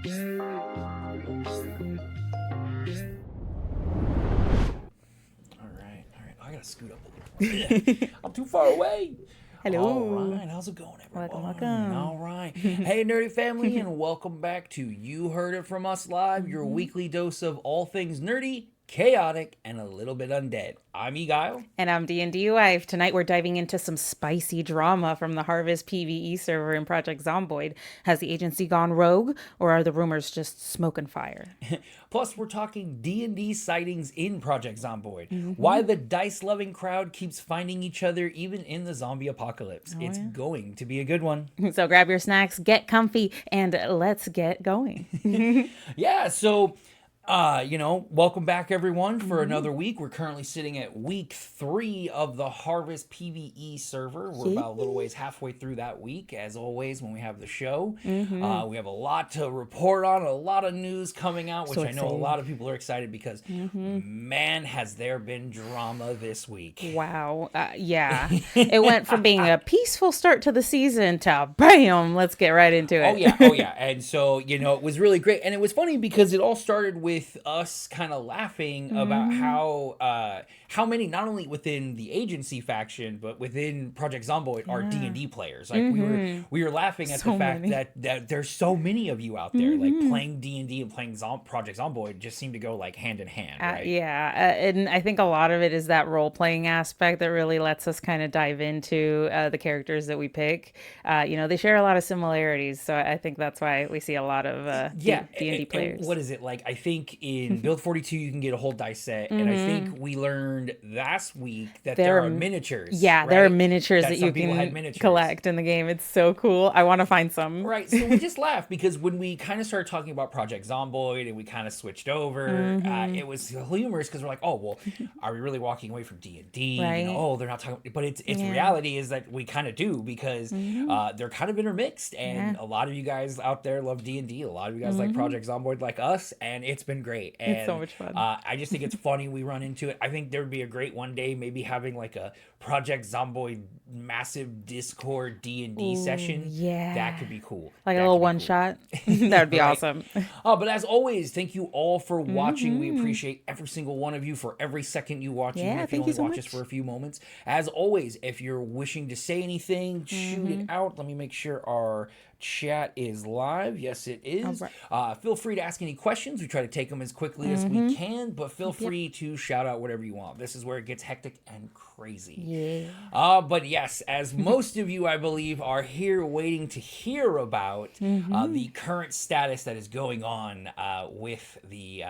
I gotta scoot up a little bit. I'm too far away. Hello. All right, how's it going, everyone? Welcome. All right. Hey, nerdy family, and welcome back to You Heard It From Us Live, your weekly dose of all things nerdy, chaotic, and a little bit undead. I'm Eguile. And I'm D&DWife. Tonight we're diving into some spicy drama from the Harvest PvE server in Project Zomboid. Has the agency gone rogue, or are the rumors just smoke and fire? Plus, we're talking D&D sightings in Project Zomboid. Why the dice-loving crowd keeps finding each other even in the zombie apocalypse. It's going to be a good one. So grab your snacks, get comfy, and let's get going. Yeah, so... welcome back everyone for another week. We're currently sitting at week 3 of the Harvest PvE server. We're about a little ways halfway through that week, as always, when we have the show. We have a lot to report on, a lot of news coming out, which I know a lot of people are excited because, man, has there been drama this week. Wow. Yeah. It went from being a peaceful start to the season to bam, let's get right into it. Oh, yeah. And so, it was really great. And it was funny because it all started with us kind of laughing about how many, not only within the agency faction, but within Project Zomboid are D&D players. Like we were laughing at the fact that there's so many of you out there, like playing D&D and playing Project Zomboid just seem to go like hand in hand, right? And I think a lot of it is that role-playing aspect that really lets us kind of dive into the characters that we pick. They share a lot of similarities, so I think that's why we see a lot of D&D players. And what is it like? I think in Build 42 you can get a whole dice set, and I think we learned last week that there are miniatures. Yeah, right? There are miniatures that you can collect in the game. It's so cool. I want to find some. Right, so we just laughed because when we kind of started talking about Project Zomboid and we kind of switched over, it was humorous because we're like, oh, well, are we really walking away from D&D? Right. They're not talking, but it's reality is that we kind of do because they're kind of intermixed, and a lot of you guys out there love D&D. A lot of you guys like Project Zomboid like us, and it's been great. And it's so much fun. I just think it's funny we run into it. I think there would be a great one day maybe having like a Project Zomboid massive Discord D&D session. Yeah, that could be cool. Like a little one shot. That would be awesome. But as always, thank you all for watching. We appreciate every single one of you for every second you watch. Even if you only watch us for a few moments. As always, if you're wishing to say anything, shoot it out. Let me make sure our chat is live. Yes, it is. Right. Feel free to ask any questions. We try to take them as quickly as we can, but feel free to shout out whatever you want. This is where it gets hectic and crazy. But yes, as most of you, I believe, are here waiting to hear about the current status that is going on with the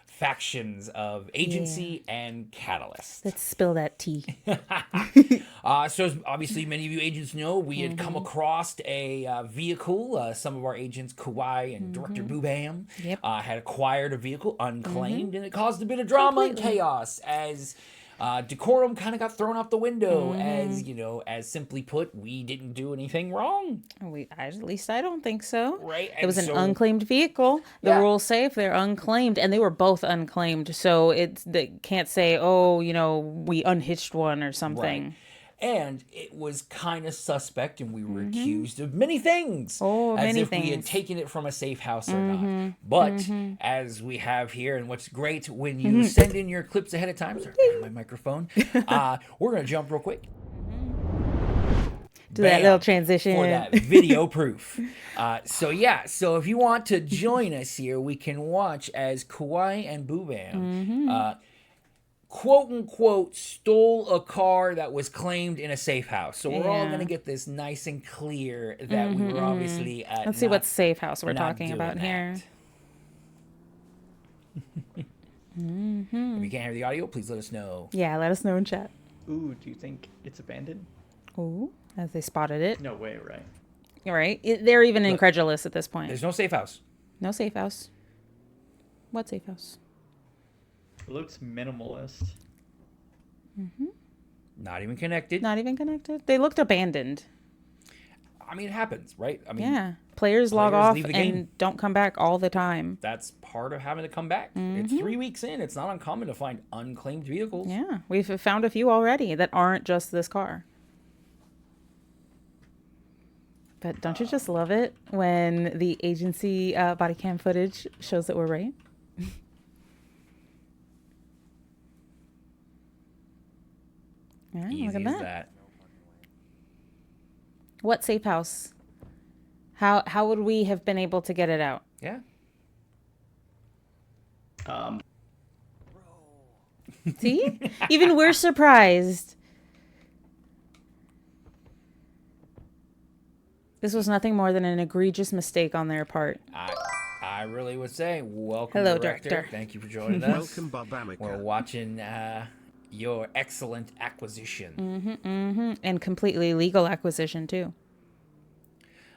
factions of Agency and Catalyst. Let's spill that tea. So as obviously many of you agents know, we had come across a vehicle. Some of our agents, Kauai and Director Boobam, had acquired a vehicle unclaimed, and it caused a bit of drama and chaos as decorum kind of got thrown out the window. As simply put, we didn't do anything wrong. At least I don't think so. Right. It was an unclaimed vehicle. The rules say if they're unclaimed, and they were both unclaimed, so they can't say, we unhitched one or something. Right. And it was kind of suspect, and we were accused of many things. As if we had taken it from a safe house or not. But as we have here, and what's great when you send in your clips ahead of time, sorry, my microphone, we're going to jump real quick. Do that little transition. For that video proof. So if you want to join us here, we can watch as Kauai and Boobam quote unquote stole a car that was claimed in a safe house. So we're all going to get this nice and clear that we were obviously let's see what safe house we're talking about here. If you can't hear the audio, please let us know. Yeah, let us know in chat. Ooh, do you think it's abandoned? Ooh, as they spotted it. No way, right? Right. They're even incredulous at this point. There's no safe house. No safe house. What safe house? It looks minimalist. Not even connected. Not even connected. They looked abandoned. I mean, it happens, right? I mean, yeah. Players log off and don't come back all the time. That's part of having to come back. It's 3 weeks in. It's not uncommon to find unclaimed vehicles. Yeah. We've found a few already that aren't just this car. But don't you just love it when the agency body cam footage shows that we're right? Yeah, Easy look at as that. that. What safe house? How would we have been able to get it out? Yeah. See? Even we're surprised. This was nothing more than an egregious mistake on their part. I really would say, welcome, Hello, director. Thank you for joining us. Welcome, Barbamica. We're watching your excellent acquisition. And completely legal acquisition, too.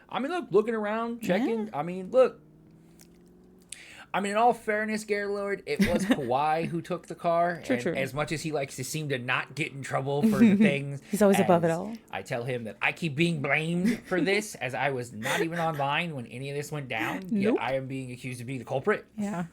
I mean, look, looking around, checking. Yeah. I mean, look. I mean, in all fairness, Gary Lord, it was Kawhi who took the car. True. As much as he likes to seem to not get in trouble for the things. He's always above it all. I tell him that I keep being blamed for this, as I was not even online when any of this went down. Nope. Yet I am being accused of being the culprit. Yeah.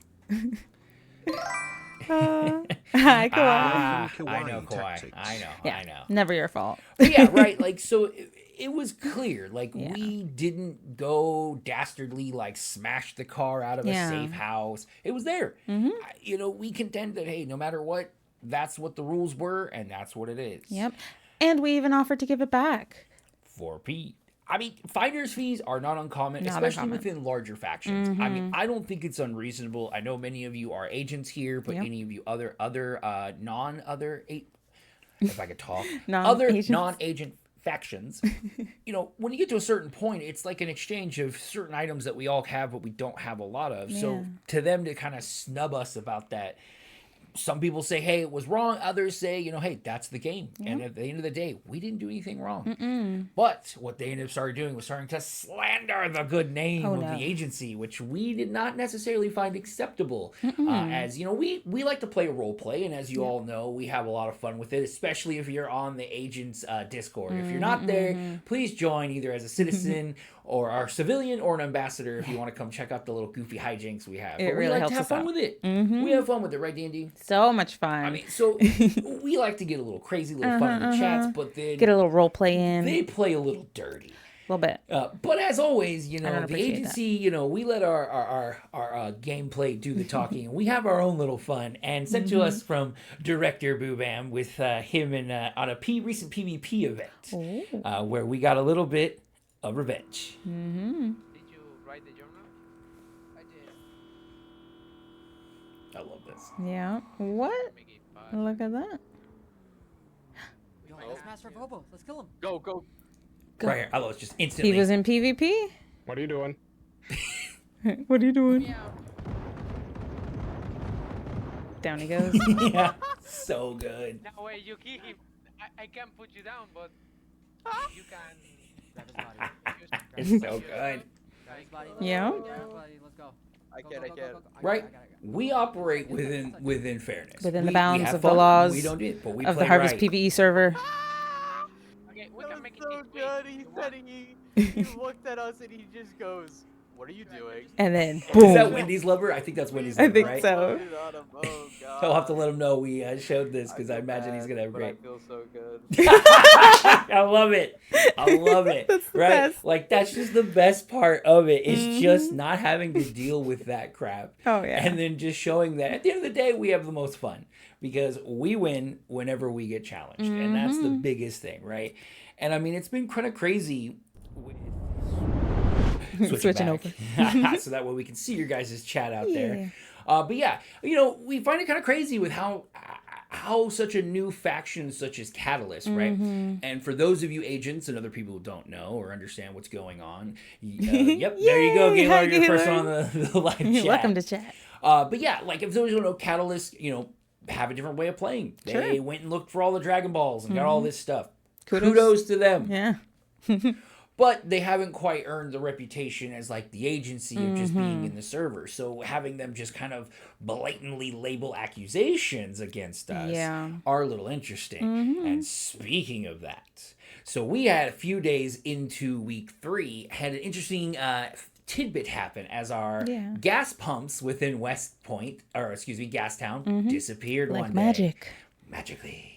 Hi, Kawhi. I know, Kawhi. I know. Never your fault. But yeah, right. Like, so it was clear. Like, we didn't go dastardly, like, smash the car out of a safe house. It was there. You know, we contend that, hey, no matter what, that's what the rules were, and that's what it is. Yep. And we even offered to give it back. For Pete. I mean, finder's fees are not uncommon, especially within larger factions. I mean, I don't think it's unreasonable. I know many of you are agents here, but any of you other if I could talk, non-agent factions, you know, when you get to a certain point, it's like an exchange of certain items that we all have, but we don't have a lot of. So to them to kind of snub us about that, some people say, hey, it was wrong. Others say, you know, hey, that's the game. And at the end of the day, we didn't do anything wrong. But what they ended up started doing was starting to slander the good name of the agency, which we did not necessarily find acceptable. As, you know, we like to play a role play. And as you all know, we have a lot of fun with it, especially if you're on the agent's Discord. If you're not there, please join either as a citizen or our civilian or an ambassador if you want to come check out the little goofy hijinks we have. But we like to have fun with it. We have fun with it, right, D&D? So much fun. I mean, so we like to get a little crazy, a little fun in the chats, but then get a little role play in. They play a little dirty. A little bit. But as always, you know, the agency, you know, we let our gameplay do the talking, and we have our own little fun. And sent to us from Director Boobam with him in on a recent PvP event where we got a little bit of revenge. Did you write the journal? I did. I love this. Yeah. What? Look at that. Yo, let's master Bobo. Let's kill him. Go. Right here. I love it just instantly. He was in PvP? What are you doing? What are you doing? Down he goes. Yeah. So good. No way, you kill him. I can put you down, but you can. It's so good. Yeah. Let's go. I can. Right? We operate within fairness. Within the We bounds have of the fun, laws we don't do it, but we of play the Harvest right. PvE server. Okay, we can make it so this way. good. He said he looked at us and he just goes, "What are you doing?" And then Is boom. that Wendy's lover? I think that's Wendy's lover, I think right? so. Oh, God. I'll have to let him know we showed this because I imagine he's gonna have great. I feel so good. I love it. I love it. That's the right? best. Like that's just the best part of it. It's just not having to deal with that crap. Oh, yeah. And then just showing that at the end of the day we have the most fun because we win whenever we get challenged, and that's the biggest thing, right? And I mean it's been kind of crazy. Switching over so that way we can see your guys' chat out there. But yeah, you know, we find it kind of crazy with how such a new faction such as Catalyst, right? And for those of you agents and other people who don't know or understand what's going on, yep, there you go, Gaylor, you're the first one on the live chat. Welcome to chat. But yeah, like if those who don't know, Catalyst, you know, have a different way of playing. They went and looked for all the Dragon Balls and got all this stuff. Kudos to them. Yeah. But they haven't quite earned the reputation as like the agency of just being in the server. So having them just kind of blatantly label accusations against us are a little interesting. And speaking of that, so we had a few days into week 3, had an interesting tidbit happen as our gas pumps within West Point, or excuse me, Gastown, disappeared Like one day. magic. Magically.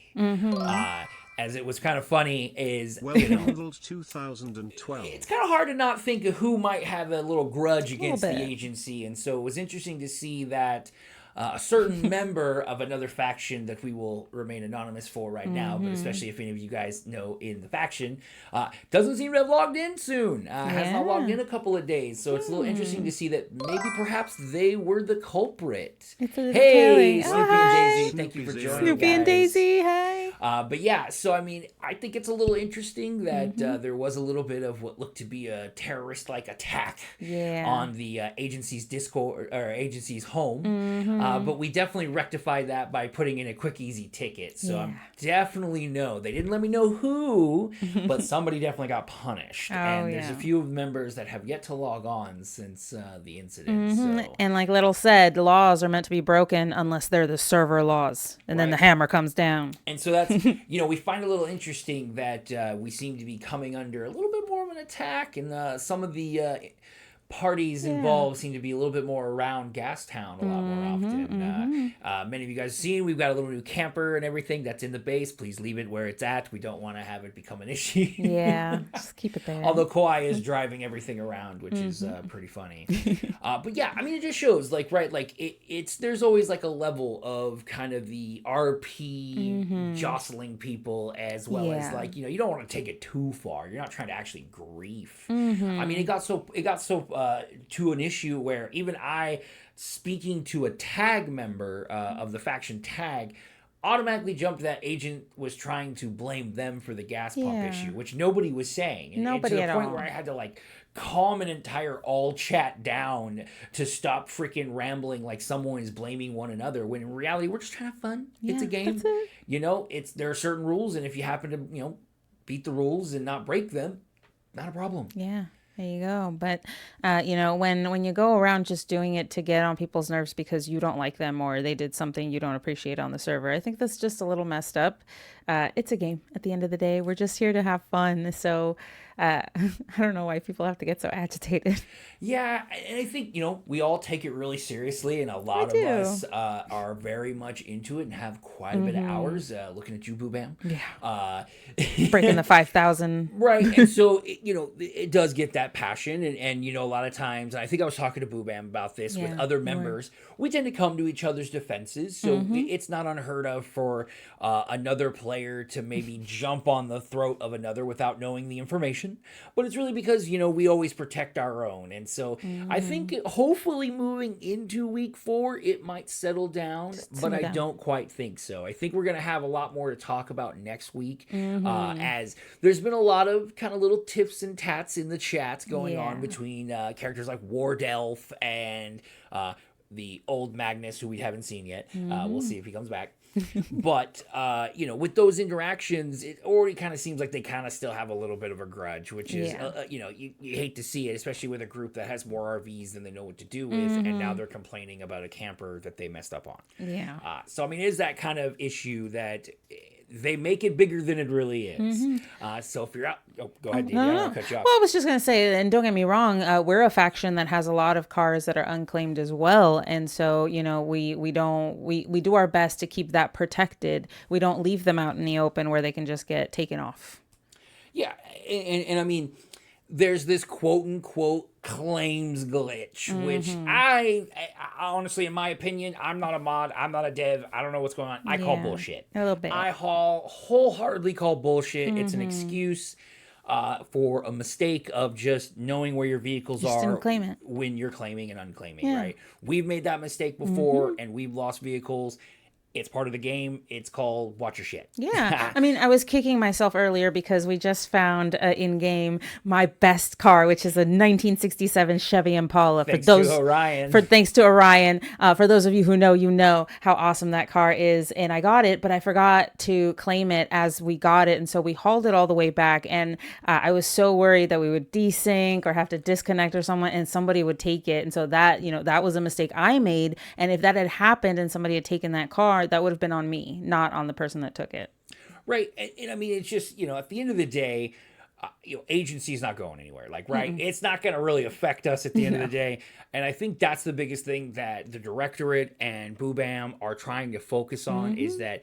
as it was kind of funny, is Well handled 2012. it's kind of hard to not think of who might have a little grudge against the agency, and so it was interesting to see that a certain member of another faction that we will remain anonymous for right now, but especially if any of you guys know in the faction, doesn't seem to have logged in soon. Has not logged in a couple of days, so it's a little interesting to see that maybe perhaps they were the culprit. Hey, Snoopy and Daisy, thank you for joining, Snoopy and Daisy, hi. But yeah, so I mean, I think it's a little interesting that there was a little bit of what looked to be a terrorist-like attack on the agency's Discord or agency's home. But we definitely rectified that by putting in a quick, easy ticket. So I'm definitely they didn't let me know who, but somebody definitely got punished. And there's a few members that have yet to log on since the incident. So. And like Little said, laws are meant to be broken unless they're the server laws. And then the hammer comes down. And so that's, we find it a little interesting that we seem to be coming under a little bit more of an attack. And some of the parties involved seem to be a little bit more around Gastown a lot more often. Many of you guys have seen, we've got a little new camper and everything that's in the base. Please leave it where it's at. We don't want to have it become an issue. Just keep it there. Although Kawhi is driving everything around, which is pretty funny. But yeah, I mean, it just shows, there's always like a level of kind of the RP jostling people, as well as you don't want to take it too far. You're not trying to actually grief. I mean, it got so to an issue where even I, speaking to a tag member of the faction tag, automatically jumped that agent was trying to blame them for the gas pump issue, which nobody was saying. And Nobody to the at point all. where I had to calm an entire all chat down to stop freaking rambling like someone is blaming one another, when in reality we're just trying to have fun. It's a game. That's it. There are certain rules, and if you happen to beat the rules and not break them, not a problem. Yeah. There you go. But, when you go around just doing it to get on people's nerves because you don't like them or they did something you don't appreciate on the server, I think that's just a little messed up. It's a game at the end of the day. We're just here to have fun. So I don't know why people have to get so agitated. Yeah, and I think, we all take it really seriously, and a lot of us are very much into it and have quite a bit of hours looking at you, Boo Bam. Yeah. Breaking the 5,000. Right, and so, it does get that passion, and a lot of times, and I think I was talking to Boo Bam about this with other members, we tend to come to each other's defenses, so it's not unheard of for another player to maybe jump on the throat of another without knowing the information, but it's really because, we always protect our own, and so I think hopefully moving into week 4, it might settle down, but I don't quite think so. I think we're going to have a lot more to talk about next week, as there's been a lot of kind of little tips and tats in the chats going on between characters like Wardelf and the old Magnus, who we haven't seen yet. We'll see if he comes back. But, with those interactions, it already kind of seems like they kind of still have a little bit of a grudge, which is, you hate to see it, especially with a group that has more RVs than they know what to do with, and now they're complaining about a camper that they messed up on. Yeah. So, I mean, it is that kind of issue that they make it bigger than it really is. So if you're out, go ahead, Dee. I'll cut you off. Well, I was just going to say, and don't get me wrong, we're a faction that has a lot of cars that are unclaimed as well. And so, we do our best to keep that protected. We don't leave them out in the open where they can just get taken off. Yeah. And I mean, there's this quote unquote claims glitch, which I honestly, in my opinion, I'm not a mod, I'm not a dev, I don't know what's going on. I call bullshit. A little bit. I wholeheartedly call bullshit. It's an excuse for a mistake of just knowing where your vehicles are when you're claiming and unclaiming, right? We've made that mistake before and we've lost vehicles. It's part of the game. It's called watch your shit. Yeah. I mean, I was kicking myself earlier because we just found in game my best car, which is a 1967 Chevy Impala. Thanks to Orion. Thanks to Orion. For those of you who know, you know how awesome that car is. And I got it, but I forgot to claim it as we got it. And so we hauled it all the way back. And I was so worried that we would desync or have to disconnect or someone and somebody would take it. And so that, that was a mistake I made. And if that had happened and somebody had taken that car, that would have been on me, not on the person that took it. Right. And I mean, it's just, at the end of the day, agency is not going anywhere. It's not going to really affect us at the end of the day. And I think that's the biggest thing that the directorate and Boo Bam are trying to focus on is that,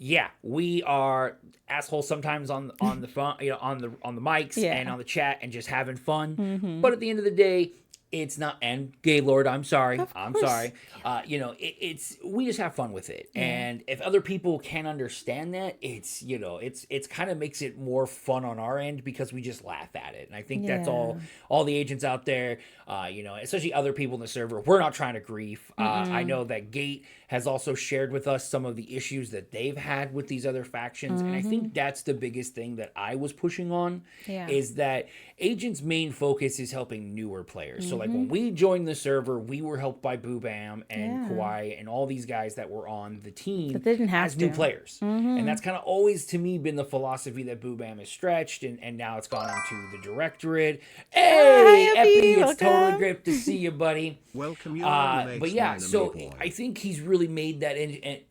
yeah, we are assholes sometimes on the phone, on the mics and on the chat and just having fun. But at the end of the day, it's not. And Gaylord, I'm sorry, I'm sorry. It's we just have fun with it. And if other people can understand that, it's kind of makes it more fun on our end because we just laugh at it. And I think that's all the agents out there, especially other people in the server. We're not trying to grief. I know that Gate has also shared with us some of the issues that they've had with these other factions. And I think that's the biggest thing that I was pushing on is that Agent's main focus is helping newer players. So like when we joined the server, we were helped by Boobam and Kawhi and all these guys that were on the team as new players. And that's kind of always to me been the philosophy that Boobam has stretched, and now it's gone into the directorate. Hey, Epi, it's totally great to see you, buddy. Welcome you. But yeah, so I think he's really made that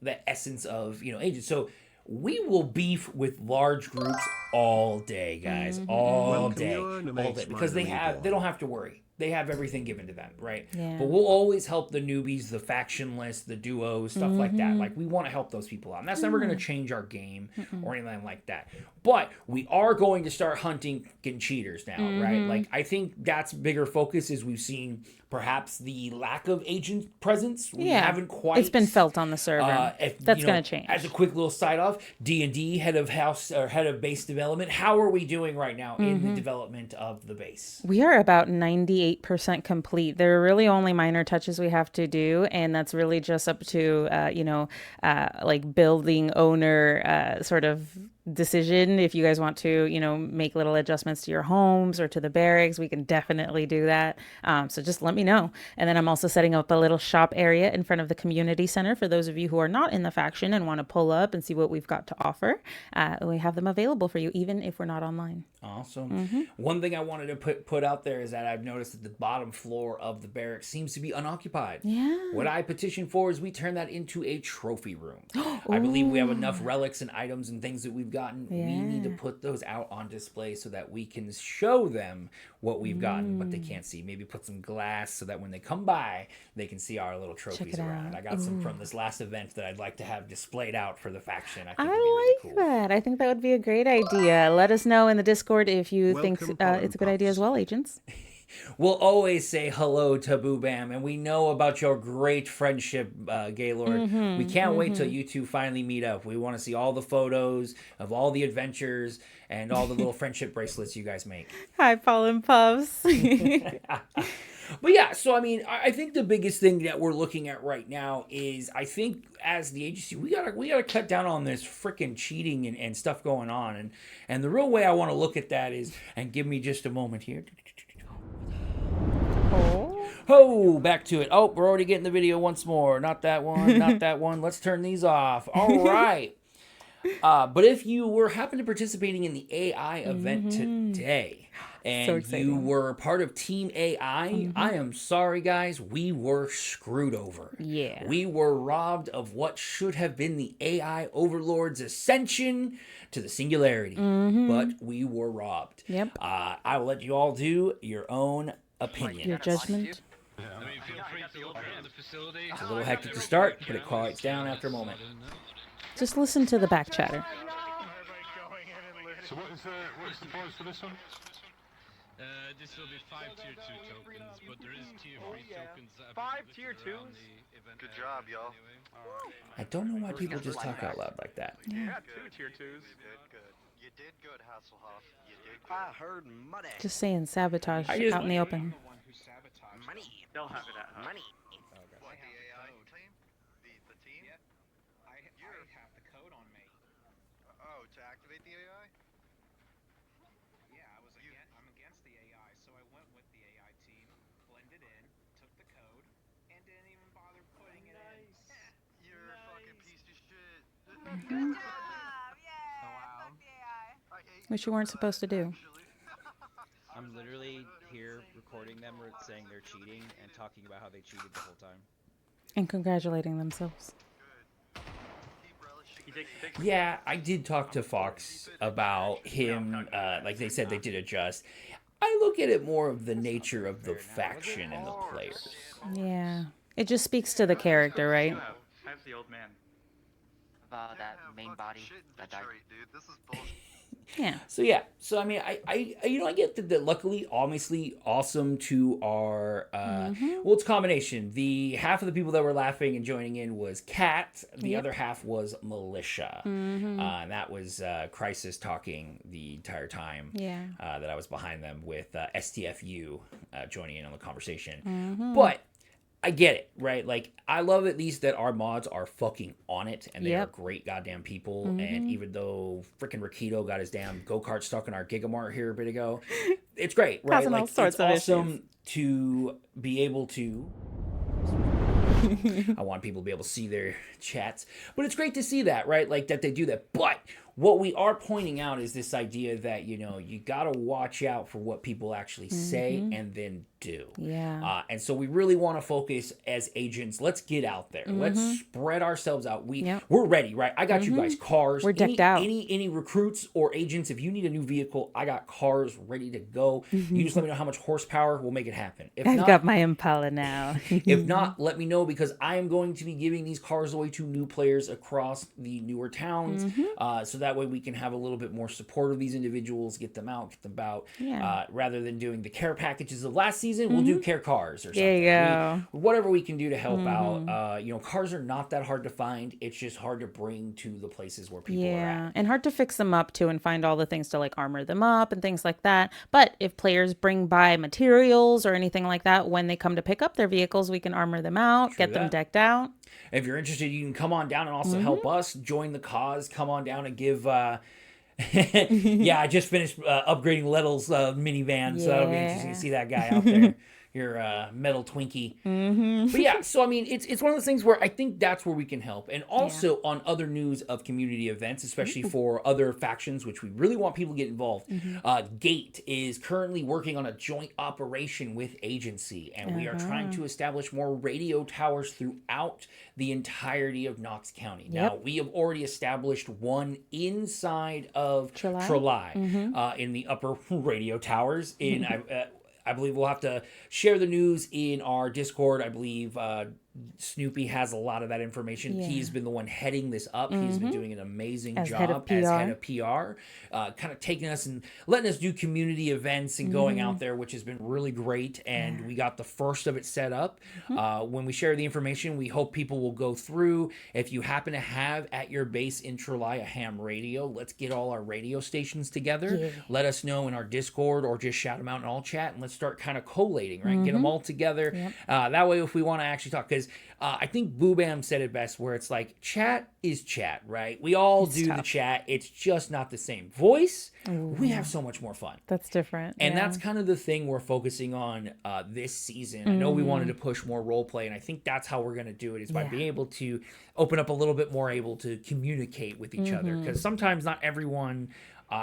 that essence of agents. So we will beef with large groups all day, guys, all day, because they don't have to worry. They have everything given to them, right? Yeah. But we'll always help the newbies, the factionless, the duos, stuff like that. Like, we want to help those people out. And that's never going to change our game or anything like that. But we are going to start hunting cheaters now, right? Like, I think that's bigger focus is we've seen perhaps the lack of agent presence. We haven't quite... It's been felt on the server. That's going to change. As a quick little side off, D&D, head of base development, how are we doing right now in the development of the base? We are about 98% complete. There are really only minor touches we have to do, and that's really just up to, like building owner sort of decision. If you guys want to, make little adjustments to your homes or to the barracks, we can definitely do that. So just let me know. And then I'm also setting up a little shop area in front of the community center for those of you who are not in the faction and want to pull up and see what we've got to offer. We have them available for you, even if we're not online. Awesome. One thing I wanted to put out there is that I've noticed that the bottom floor of the barracks seems to be unoccupied. Yeah. What I petition for is we turn that into a trophy room. I believe we have enough relics and items and things that we've gotten. We need to put those out on display so that we can show them what we've gotten, but they can't see. Maybe put some glass so that when they come by, they can see our little trophies around. I got some from this last event that I'd like to have displayed out for the faction. I think it'd be really cool. That. I think that would be a great idea. Let us know in the Discord if you think it's a good idea as well, agents. We'll always say hello to Boobam, and we know about your great friendship, Gaylord. We can't wait till you two finally meet up. We want to see all the photos of all the adventures and all the little friendship bracelets you guys make. Hi, Paul and Puffs. But yeah, so I mean, I think the biggest thing that we're looking at right now is, I think as the agency, we gotta cut down on this freaking cheating and stuff going on. And the real way I want to look at that is, and give me just a moment here. Oh, back to it. Oh, we're already getting the video once more. Not that one, not that one. Let's turn these off. All right. But if you were happen to participating in the AI event today, and you were part of Team AI, I am sorry, guys. We were screwed over. Yeah. We were robbed of what should have been the AI overlord's ascension to the singularity. But we were robbed. Yep. I will let you all do your own opinion. Your judgment. It's a little hectic to start, but it quiets down after a moment. Just listen to the back chatter. So what is the price for this one? This will be 5 tier 2 tokens, but there is tier 3 tokens. 5 tier 2s? Good job, y'all. I don't know why people just talk out loud like that. Yeah, 2 tier 2s. Good. You did good, Hasselhoff. You did good. I heard money. Just saying sabotage out in the open. Money. They'll have it at home. Money. What, the AI team? The team? Yep. I have the code on me. Oh, to activate the AI? Yeah, I'm against the AI, so I went with the AI team, blended in, took the code, and didn't even bother putting it in. You're a fucking piece of shit. Good job! Yeah! Fuck the AI. Which you weren't supposed to do. I'm literally here recording them saying they're cheating and talking about how they cheated the whole time. And congratulating themselves. Yeah, I did talk to Fox about him. Like they said, they did adjust. I look at it more of the nature of the faction and the players. Yeah. It just speaks to the character, right? How's the old man? that main body that died. Dude, this is bullshit. Yeah. So I mean, I I get that luckily, obviously, awesome to our well, it's a combination. The half of the people that were laughing and joining in was Kat. The other half was Militia. And that was Crisis talking the entire time. Yeah. That I was behind them with STFU joining in on the conversation. But I get it, right? Like, I love at least that our mods are fucking on it, and they are great goddamn people. And even though freaking Rakito got his damn go-kart stuck in our Gigamart here a bit ago, it's great, right? Causing all Like, sorts it's of awesome issues. to be able to... I want people to be able to see their chats. But it's great to see that, right? Like, that they do that. But what we are pointing out is this idea that, you know, you got to watch out for what people actually say and then do. Yeah. And so we really want to focus as agents. Let's get out there. Let's spread ourselves out. We're ready, right? I got you guys cars. We're decked out. Any recruits or agents, if you need a new vehicle, I got cars ready to go. You just let me know how much horsepower, we'll make it happen. If I've not, got my Impala now. if not, let me know, because I am going to be giving these cars away to new players across the newer towns. So that way we can have a little bit more support of these individuals, get them out, get them about. Yeah. Rather than doing the care packages of last season, we'll do care cars or something. There you go. Whatever we can do to help out. You know, cars are not that hard to find. It's just hard to bring to the places where people are at. And hard to fix them up too, and find all the things to like armor them up and things like that. But if players bring by materials or anything like that when they come to pick up their vehicles, we can armor them out, get them decked out. If you're interested, you can come on down and also help us join the cause. Come on down and give. Yeah, I just finished upgrading Little's minivan, so that'll be interesting to see that guy out there. Your metal Twinkie. But yeah, so I mean, it's one of those things where I think that's where we can help. And also on other news of community events, especially for other factions, which we really want people to get involved. Gate is currently working on a joint operation with Agency, and we are trying to establish more radio towers throughout the entirety of Knox County. Now, we have already established one inside of Trelai in the upper radio towers. I believe we'll have to share the news in our Discord. I believe Snoopy has a lot of that information. He's been the one heading this up. He's been doing an amazing job as head of PR, kind of taking us and letting us do community events and going out there, which has been really great. And we got the first of it set up. When we share the information, we hope people will go through. If you happen to have at your base in Trelai a ham radio, let's get all our radio stations together. Let us know in our Discord, or just shout them out in all chat, and let's start kind of collating, right? Get them all together. That way, if we want to actually talk, because I think Boobam said it best, where it's like, chat is chat, right? We all do the chat. It's just not the same voice. We have so much more fun. That's different. And that's kind of the thing we're focusing on this season. I know we wanted to push more role play, and I think that's how we're going to do it, is by being able to open up a little bit more, able to communicate with each other. Because sometimes not everyone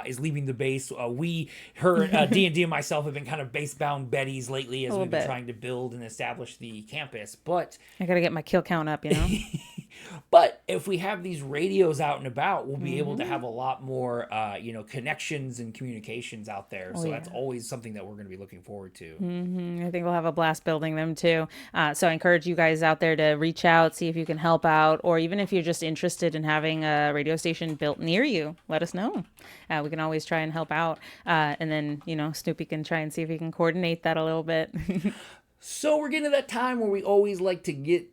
is leaving the base. D&D and myself have been kind of base-bound Bettys lately as we've been trying to build and establish the campus. But I got to get my kill count up, you know? But if we have these radios out and about, we'll be able to have a lot more, connections and communications out there. So that's always something that we're going to be looking forward to. I think we'll have a blast building them too. So I encourage you guys out there to reach out, see if you can help out, or even if you're just interested in having a radio station built near you, let us know. We can always try and help out. And then, Snoopy can try and see if he can coordinate that a little bit. So we're getting to that time where we always like to get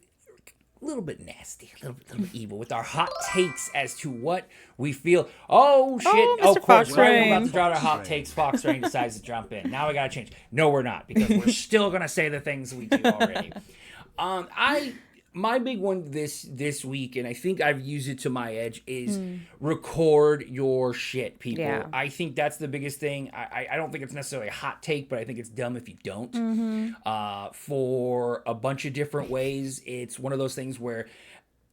a little bit nasty, a little bit evil with our hot takes as to what we feel. Oh, shit. Mr. Of course, Fox right? Rain. We're about to draw our hot takes. Fox Rain decides to jump in. Now we got to change. No, we're not, because we're still going to say the things we do already. My big one this week, and I think I've used it to my edge, is record your shit, people. Yeah. I think that's the biggest thing. I don't think it's necessarily a hot take, but I think it's dumb if you don't. For a bunch of different ways. It's one of those things where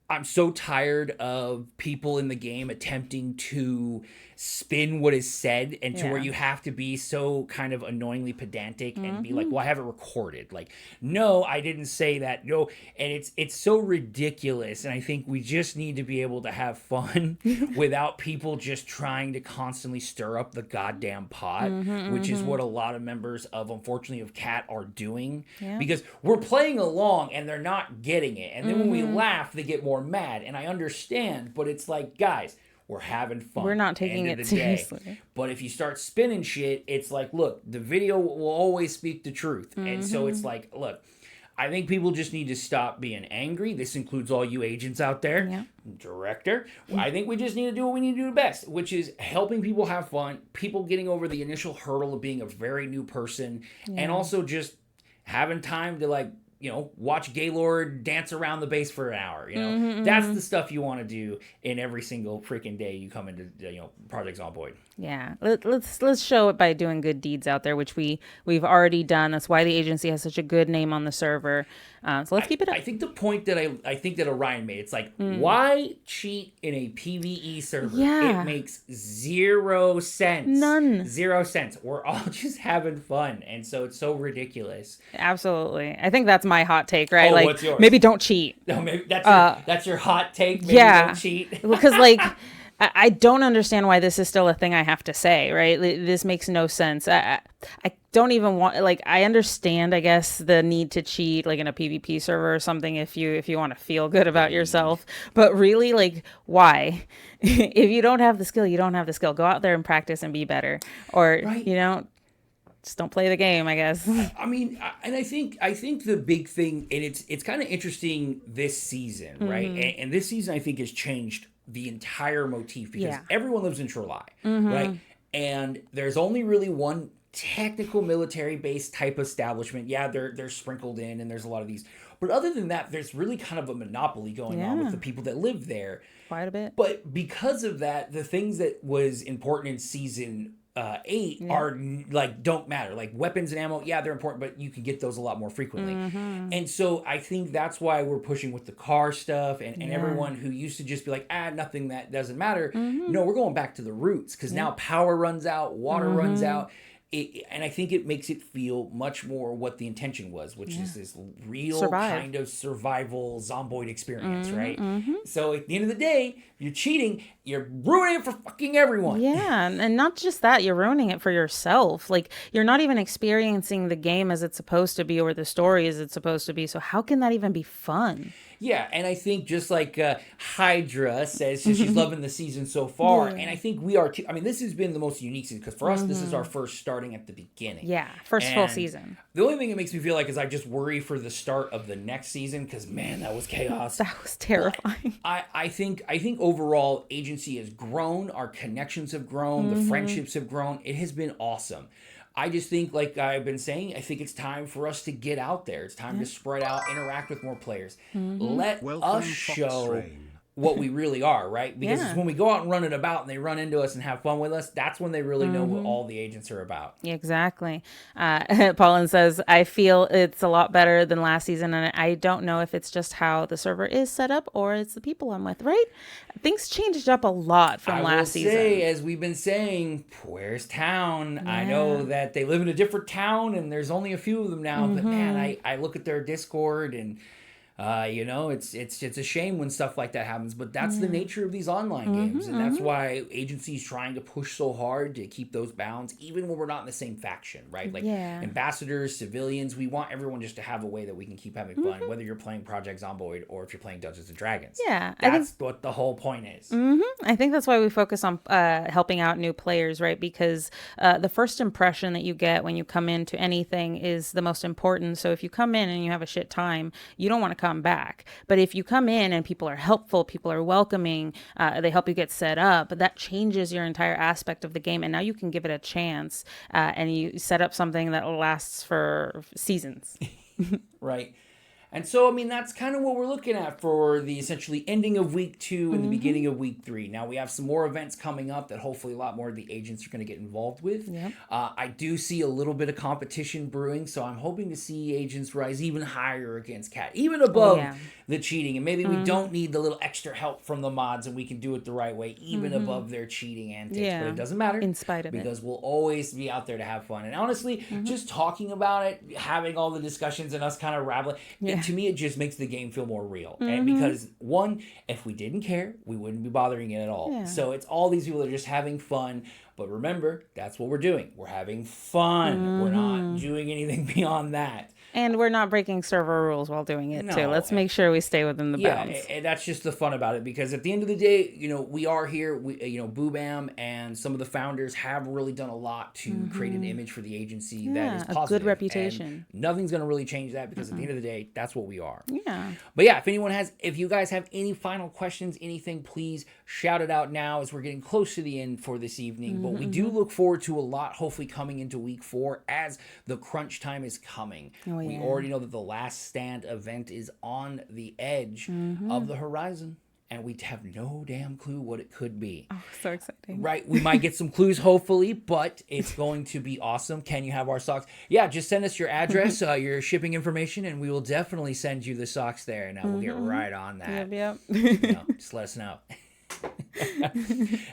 I'm so tired of people in the game attempting to spin what is said, and to where you have to be so kind of annoyingly pedantic and be like, well, I have it recorded. Like, no, I didn't say that. No. And it's so ridiculous. And I think we just need to be able to have fun without people just trying to constantly stir up the goddamn pot, which is what a lot of members of, unfortunately, of CAT are doing, because we're playing along and they're not getting it. And then when we laugh, they get more mad, and I understand, but it's like, guys, we're having fun. We're not taking it seriously. But if you start spinning shit, it's like, look, the video will always speak the truth. And so it's like, look, I think people just need to stop being angry. This includes all you agents out there, director. I think we just need to do what we need to do best, which is helping people have fun, people getting over the initial hurdle of being a very new person, and also just having time to, like, you know, watch Gaylord dance around the base for an hour. You know, that's the stuff you want to do in every single freaking day you come into, you know, Project Zomboid. Yeah, let's show it by doing good deeds out there, which we've already done. That's why the agency has such a good name on the server. So let's keep it up. I think the point that I think that Orion made, it's like, why cheat in a PvE server? Yeah. It makes 0 sense. None. 0 cents. We're all just having fun, and so it's so ridiculous. Absolutely. I think that's my hot take, right? Oh, like, what's yours? maybe don't cheat. No, maybe that's your hot take. Maybe don't cheat. Because, like, I don't understand why this is still a thing I have to say, right? This makes no sense. I don't even want, like, I understand, I guess, the need to cheat, like in a PvP server or something, if you want to feel good about yourself. But really, like, why? If you don't have the skill, you don't have the skill. Go out there and practice and be better. Or, you know, just don't play the game, I guess. I mean, and I think the big thing, and it's kind of interesting this season, right? And this season, I think, has changed the entire motif because everyone lives in Trelai, right? And there's only really one technical military base type establishment. Yeah, they're sprinkled in, and there's a lot of these. But other than that, there's really kind of a monopoly going on with the people that live there. Quite a bit. But because of that, the things that was important in season 8 are like don't matter. Like weapons and ammo, they're important, but you can get those a lot more frequently. And so I think that's why we're pushing with the car stuff and everyone who used to just be like, nothing that doesn't matter. No, we're going back to the roots because now power runs out, water runs out. And I think it makes it feel much more what the intention was, which is this real kind of survival zomboid experience, right? So at the end of the day, if you're cheating, you're ruining it for fucking everyone. Yeah, and not just that, you're ruining it for yourself. Like, you're not even experiencing the game as it's supposed to be or the story as it's supposed to be. So how can that even be fun? Yeah, and I think just like Hydra says, she's loving the season so far, and I think we are too. I mean, this has been the most unique season, because for us, this is our first starting at the beginning. Yeah, first full season. The only thing it makes me feel like is I just worry for the start of the next season, because, man, that was chaos. That was terrifying. I think overall, agency has grown, our connections have grown, the friendships have grown. It has been awesome. I just think, like I've been saying, I think it's time for us to get out there. It's time to spread out, interact with more players. Let us show what we really are, right? Because it's when we go out and run it about and they run into us and have fun with us, that's when they really know what all the agents are about. Exactly. Paulin says, I feel it's a lot better than last season, and I don't know if it's just how the server is set up or it's the people I'm with, right? Things changed up a lot from last season. As we've been saying, where's town? Yeah. I know that they live in a different town and there's only a few of them now, but man, I look at their Discord and you know, it's a shame when stuff like that happens, but that's the nature of these online games, and that's why agency's trying to push so hard to keep those bounds, even when we're not in the same faction, right? Like ambassadors, civilians, we want everyone just to have a way that we can keep having fun, whether you're playing Project Zomboid or if you're playing Dungeons and Dragons. Yeah, that's what the whole point is. I think that's why we focus on helping out new players, right? Because the first impression that you get when you come into anything is the most important. So if you come in and you have a shit time, you don't want to come back. But if you come in and people are helpful, people are welcoming, they help you get set up, that changes your entire aspect of the game, and now you can give it a chance, and you set up something that lasts for seasons. Right. And so, I mean, that's kind of what we're looking at for the essentially ending of week 2 and the beginning of week 3. Now, we have some more events coming up that hopefully a lot more of the agents are going to get involved with. Yep. I do see a little bit of competition brewing, so I'm hoping to see agents rise even higher against Cat, even above the cheating. And maybe we don't need the little extra help from the mods, and we can do it the right way, even above their cheating antics. But it doesn't matter. In spite of it. Because we'll always be out there to have fun. And honestly, just talking about it, having all the discussions and us kind of rattling, to me, it just makes the game feel more real. And because, one, if we didn't care, we wouldn't be bothering it at all. Yeah. So it's all these people that are just having fun. But remember, that's what we're doing. We're having fun. We're not doing anything beyond that. And we're not breaking server rules while doing it, too. No. Let's make sure we stay within the bounds. Yeah, and that's just the fun about it, because at the end of the day, we are here. Boobam and some of the founders have really done a lot to create an image for the agency that is positive. A good reputation. And nothing's going to really change that, because at the end of the day, that's what we are. Yeah. But yeah, if you guys have any final questions, anything, please shout it out now as we're getting close to the end for this evening. But we do look forward to a lot, hopefully coming into week 4 as the crunch time is coming. We already know that the Last Stand event is on the edge of the horizon, and we have no damn clue what it could be. Oh, so exciting. Right? We might get some clues, hopefully, but it's going to be awesome. Can you have our socks? Yeah, just send us your address, your shipping information, and we will definitely send you the socks there, and we'll get right on that. Yep. Just let us know.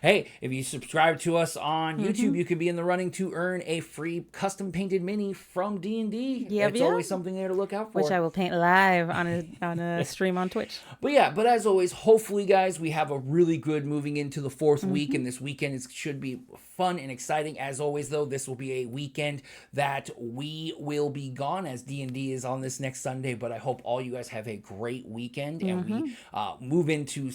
Hey, if you subscribe to us on YouTube, you could be in the running to earn a free custom painted mini from D&D. It's always something there to look out for. Which I will paint live on a stream on Twitch. But as always, hopefully, guys, we have a really good moving into the 4th week, and this weekend should be fun and exciting. As always, though, this will be a weekend that we will be gone, as D&D is on this next Sunday. But I hope all you guys have a great weekend, and we move into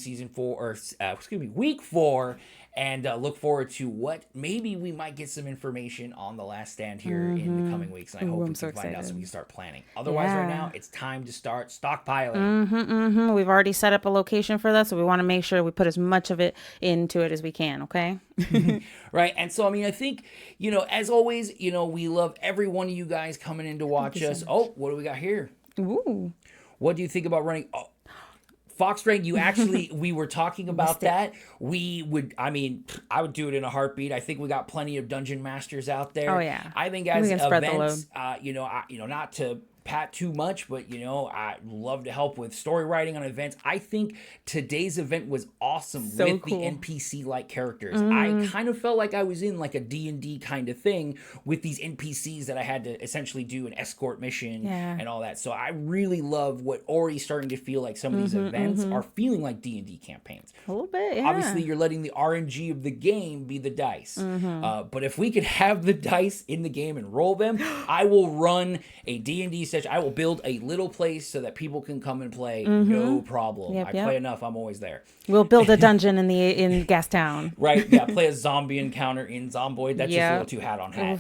week 4, and look forward to what maybe we might get some information on the Last Stand here in the coming weeks. And I hope we can find out so we can start planning. Otherwise, right now, it's time to start stockpiling. We've already set up a location for that, so we want to make sure we put as much of it into it as we can, okay? Right. And so, I think, as always, we love every one of you guys coming in to watch us. Oh, what do we got here? Ooh. What do you think about running? Oh, Foxdrain, you actually, we were talking about that. I would do it in a heartbeat. I think we got plenty of dungeon masters out there. Oh, yeah. I think as events, not to pat too much, but I love to help with story writing on events. I think today's event was awesome with the NPC-like characters. I kind of felt like I was in like a D&D kind of thing with these NPCs that I had to essentially do an escort mission and all that. So I really love what already starting to feel like some of these events are feeling like D&D campaigns. A little bit, yeah. Obviously, you're letting the RNG of the game be the dice. But if we could have the dice in the game and roll them, I will run a D&D session. I will build a little place so that people can come and play. No problem. I play enough. I'm always there. We'll build a dungeon in Gastown. Right. Yeah. Play a zombie encounter in Zomboid. That's just a little too hat on hat.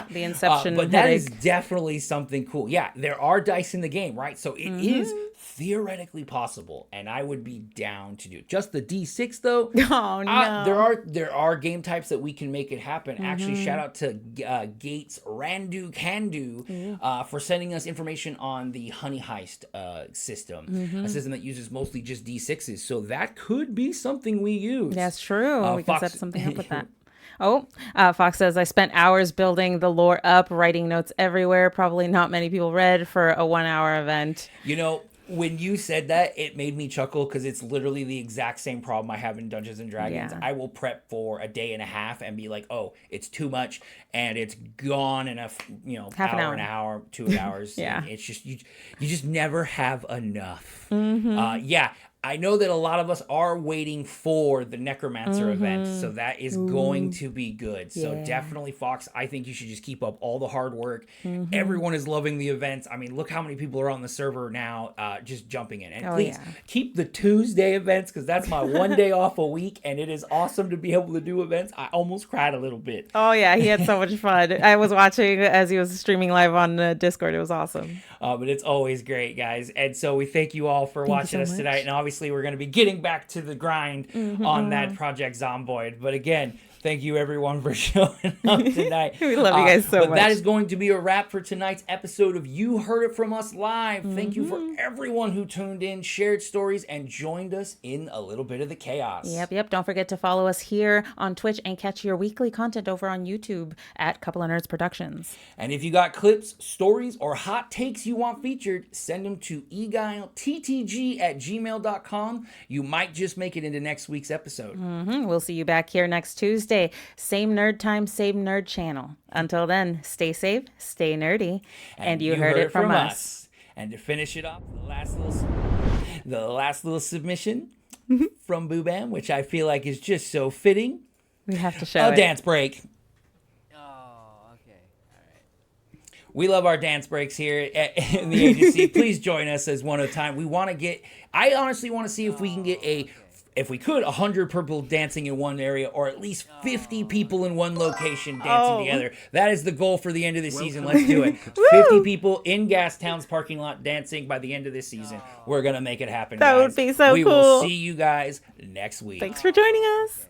The Inception. But that is definitely something cool. Yeah. There are dice in the game, right? So it is theoretically possible, and I would be down to do it. Just the D6 though. Oh no. There are game types that we can make it happen. Actually, shout out to Gates Randu Candu for sending us information on the Honey Heist system, a system that uses mostly just D6s. So that could be something we use. That's true. We can set something up with that. Fox says, I spent hours building the lore up, writing notes everywhere. Probably not many people read for a 1-hour event. When you said that, it made me chuckle because it's literally the exact same problem I have in Dungeons and Dragons. Yeah. I will prep for a day and a half and be like, oh, it's too much, and it's gone in an hour, 2 hours. Yeah. It's just you just never have enough. I know that a lot of us are waiting for the Necromancer event, so that is going to be good. So definitely, Fox, I think you should just keep up all the hard work. Everyone is loving the events. I mean, look how many people are on the server now just jumping in. And please keep the Tuesday events, because that's my one day off a week, and it is awesome to be able to do events. I almost cried a little bit. Oh, yeah, he had so much fun. I was watching as he was streaming live on Discord. It was awesome. But it's always great, guys. And so we thank you all for watching us tonight. And obviously, we're going to be getting back to the grind on that Project Zomboid. But again, thank you everyone for showing up tonight. We love you guys so much. But that is going to be a wrap for tonight's episode of You Heard It From Us Live. Thank you for everyone who tuned in, shared stories, and joined us in a little bit of the chaos. Yep. Don't forget to follow us here on Twitch and catch your weekly content over on YouTube at Couple of Nerds Productions. And if you got clips, stories, or hot takes you want featured, send them to eguilettg@gmail.com. You might just make it into next week's episode. We'll see you back here next Tuesday. Same nerd time, same nerd channel. Until then, stay safe, stay nerdy, and you heard it from us. And to finish it off, the last little submission from Boobam, which I feel like is just so fitting. We have to show a dance break. Oh, okay. All right. We love our dance breaks here in the agency. Please join us as one at a time. We want to get, I honestly want to see if we can get if we could, 100 people dancing in one area, or at least 50 people in one location dancing together. That is the goal for the end of the season. Let's do it. 50 people in Gastown's parking lot dancing by the end of this season. We're going to make it happen, That guys. would be so we cool. will see you guys next week. Thanks for joining us.